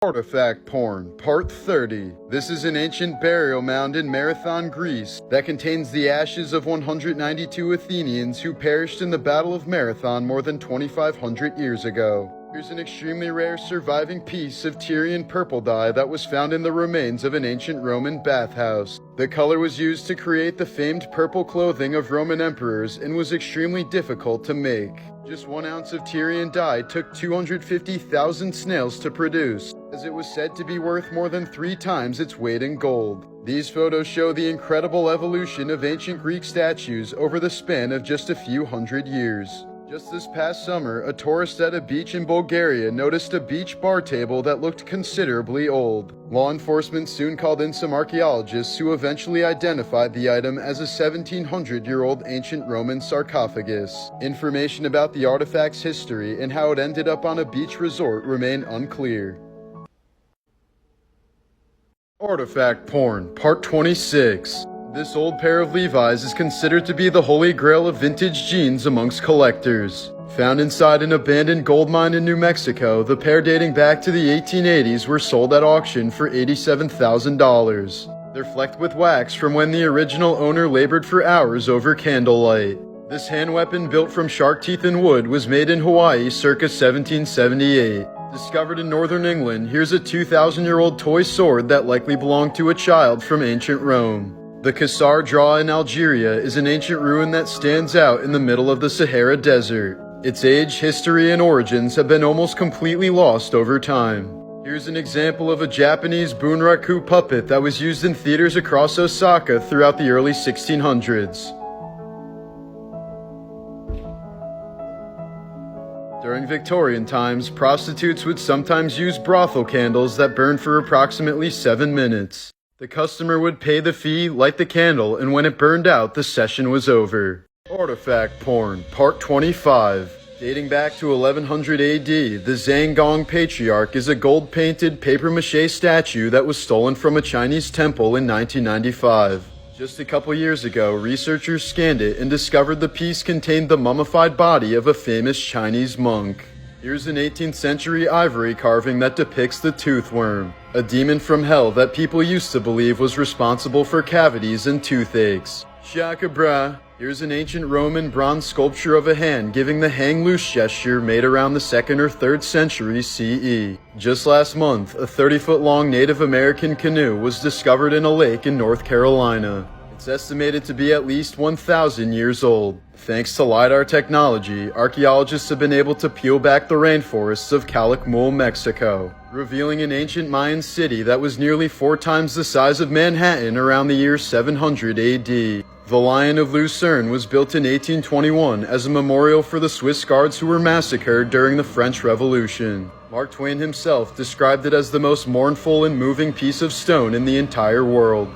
Artifact Porn, Part 30. This is an ancient burial mound in Marathon, Greece, that contains the ashes of 192 Athenians who perished in the Battle of Marathon more than 2,500 years ago. Here's an extremely rare surviving piece of Tyrian purple dye that was found in the remains of an ancient Roman bathhouse. The color was used to create the famed purple clothing of Roman emperors and was extremely difficult to make. Just 1 ounce of Tyrian dye took 250,000 snails to produce, as it was said to be worth more than 3 times its weight in gold. These photos show the incredible evolution of ancient Greek statues over the span of just a few hundred years. Just this past summer, a tourist at a beach in Bulgaria noticed a beach bar table that looked considerably old. Law enforcement soon called in some archaeologists who eventually identified the item as a 1,700-year-old ancient Roman sarcophagus. Information about the artifact's history and how it ended up on a beach resort remain unclear. Artifact Porn, Part 26. This old pair of Levi's is considered to be the holy grail of vintage jeans amongst collectors. Found inside an abandoned gold mine in New Mexico, the pair dating back to the 1880s were sold at auction for $87,000. They're flecked with wax from when the original owner labored for hours over candlelight. This hand weapon built from shark teeth and wood was made in Hawaii circa 1778. Discovered in northern England, here's a 2,000-year-old toy sword that likely belonged to a child from ancient Rome. The Qasr Draw in Algeria is an ancient ruin that stands out in the middle of the Sahara Desert. Its age, history, and origins have been almost completely lost over time. Here's an example of a Japanese bunraku puppet that was used in theaters across Osaka throughout the early 1600s. During Victorian times, prostitutes would sometimes use brothel candles that burned for approximately 7 minutes. The customer would pay the fee, light the candle, and when it burned out, the session was over. Artifact Porn, Part 25. Dating back to 1100 AD, the Zhangong Patriarch is a gold-painted papier-mâché statue that was stolen from a Chinese temple in 1995. Just a couple years ago, researchers scanned it and discovered the piece contained the mummified body of a famous Chinese monk. Here's an 18th century ivory carving that depicts the toothworm, a demon from hell that people used to believe was responsible for cavities and toothaches. Shaka bra. Here's an ancient Roman bronze sculpture of a hand giving the hang loose gesture made around the 2nd or 3rd century CE. Just last month, a 30-foot-long Native American canoe was discovered in a lake in North Carolina. It's estimated to be at least 1,000 years old. Thanks to LiDAR technology, archaeologists have been able to peel back the rainforests of Calakmul, Mexico, revealing an ancient Mayan city that was nearly 4 times the size of Manhattan around the year 700 AD. The Lion of Lucerne was built in 1821 as a memorial for the Swiss guards who were massacred during the French Revolution. Mark Twain himself described it as the most mournful and moving piece of stone in the entire world.